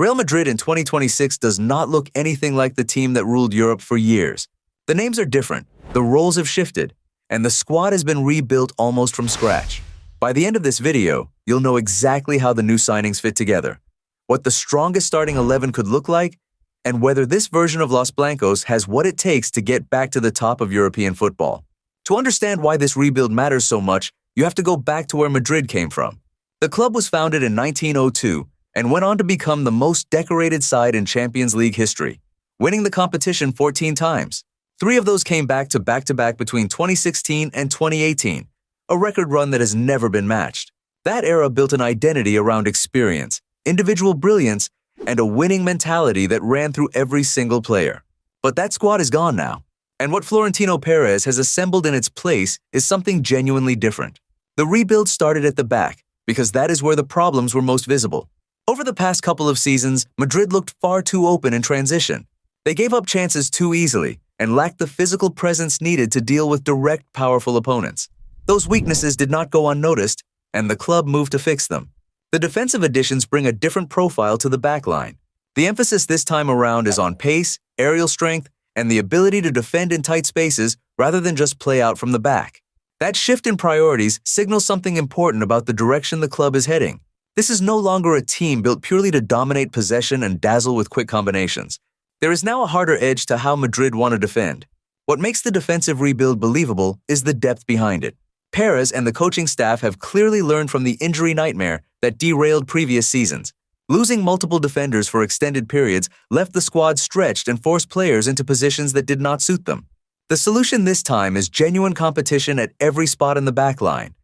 Real Madrid in 2026 does not look anything like the team that ruled Europe for years. The names are different, the roles have shifted, and the squad has been rebuilt almost from scratch. By the end of this video, you'll know exactly how the new signings fit together, what the strongest starting 11 could look like, and whether this version of Los Blancos has what it takes to get back to the top of European football. To understand why this rebuild matters so much, you have to go back to where Madrid came from. The club was founded in 1902 and went on to become the most decorated side in Champions League history, winning the competition 14 times. 3 of those came back-to-back between 2016 and 2018, a record run that has never been matched. That era built an identity around experience, individual brilliance, and a winning mentality that ran through every single player. But that squad is gone now, and what Florentino Perez has assembled in its place is something genuinely different. The rebuild started at the back, because that is where the problems were most visible. Over the past couple of seasons, Madrid looked far too open in transition. They gave up chances too easily and lacked the physical presence needed to deal with direct, powerful opponents. Those weaknesses did not go unnoticed, and the club moved to fix them. The defensive additions bring a different profile to the backline. The emphasis this time around is on pace, aerial strength, and the ability to defend in tight spaces rather than just play out from the back. That shift in priorities signals something important about the direction the club is heading. This is no longer a team built purely to dominate possession and dazzle with quick combinations. There is now a harder edge to how Madrid want to defend. What makes the defensive rebuild believable is the depth behind it. Perez and the coaching staff have clearly learned from the injury nightmare that derailed previous seasons. Losing multiple defenders for extended periods left the squad stretched and forced players into positions that did not suit them. The solution this time is genuine competition at every spot in the backline,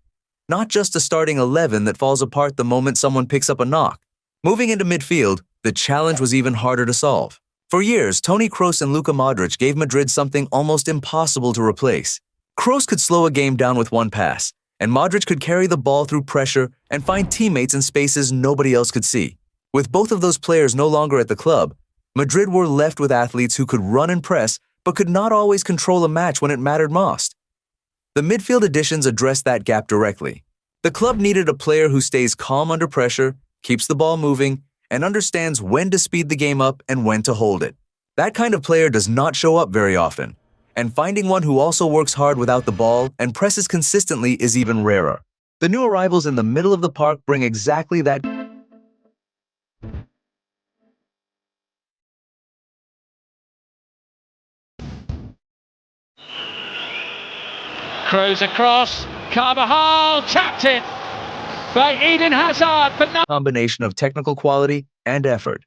not just a starting 11 that falls apart the moment someone picks up a knock. Moving into midfield, the challenge was even harder to solve. For years, Toni, Kroos, and Luka Modric gave Madrid something almost impossible to replace. Kroos could slow a game down with one pass, and Modric could carry the ball through pressure and find teammates in spaces nobody else could see. With both of those players no longer at the club, Madrid were left with athletes who could run and press but could not always control a match when it mattered most. The midfield additions addressed that gap directly. The club needed a player who stays calm under pressure, keeps the ball moving, and understands when to speed the game up and when to hold it. That kind of player does not show up very often, and finding one who also works hard without the ball and presses consistently is even rarer. The new arrivals in the middle of the park bring exactly that. Kroos across, Carvajal tapped it by Eden Hazard, but no. Combination of technical quality and effort,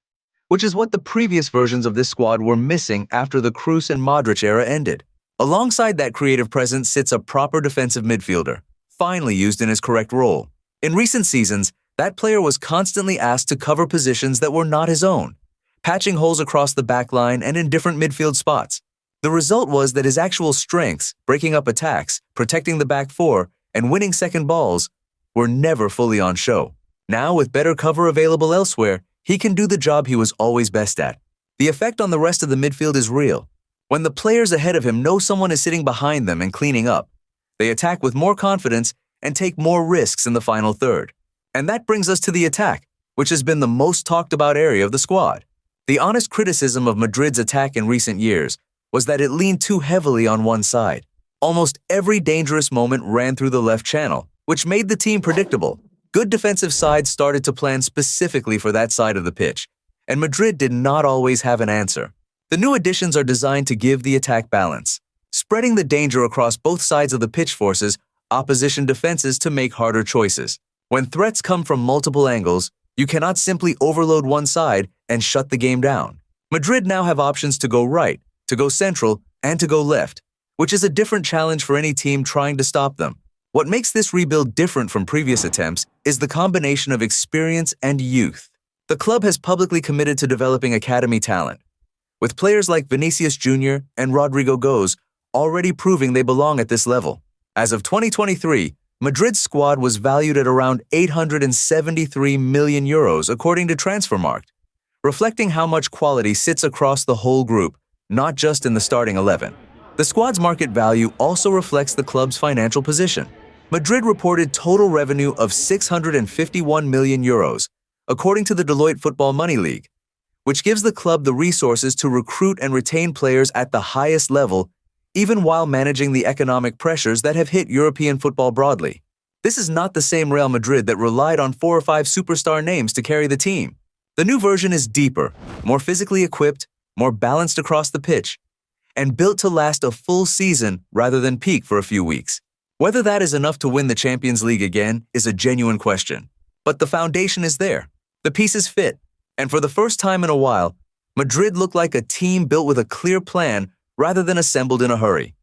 which is what the previous versions of this squad were missing after the Kroos and Modric era ended. Alongside that creative presence sits a proper defensive midfielder, finally used in his correct role. In recent seasons, that player was constantly asked to cover positions that were not his own, patching holes across the backline and in different midfield spots. The result was that his actual strengths, breaking up attacks, protecting the back four, and winning second balls, were never fully on show. Now, with better cover available elsewhere, he can do the job he was always best at. The effect on the rest of the midfield is real. When the players ahead of him know someone is sitting behind them and cleaning up, they attack with more confidence and take more risks in the final third. And that brings us to the attack, which has been the most talked about area of the squad. The honest criticism of Madrid's attack in recent years was that it leaned too heavily on one side. Almost every dangerous moment ran through the left channel, which made the team predictable. Good defensive sides started to plan specifically for that side of the pitch, and Madrid did not always have an answer. The new additions are designed to give the attack balance. Spreading the danger across both sides of the pitch forces opposition defenses to make harder choices. When threats come from multiple angles, you cannot simply overload one side and shut the game down. Madrid now have options to go right, to go central, and to go left, which is a different challenge for any team trying to stop them. What makes this rebuild different from previous attempts is the combination of experience and youth. The club has publicly committed to developing academy talent, with players like Vinicius Jr. and Rodrigo Goes already proving they belong at this level. As of 2023, Madrid's squad was valued at around €873 million according to Transfermarkt, reflecting how much quality sits across the whole group, not just in the starting 11. The squad's market value also reflects the club's financial position. Madrid reported total revenue of €651 million, according to the Deloitte Football Money League, which gives the club the resources to recruit and retain players at the highest level, even while managing the economic pressures that have hit European football broadly. This is not the same Real Madrid that relied on 4 or 5 superstar names to carry the team. The new version is deeper, more physically equipped, more balanced across the pitch, and built to last a full season rather than peak for a few weeks. Whether that is enough to win the Champions League again is a genuine question. But the foundation is there. The pieces fit. And for the first time in a while, Madrid looked like a team built with a clear plan rather than assembled in a hurry.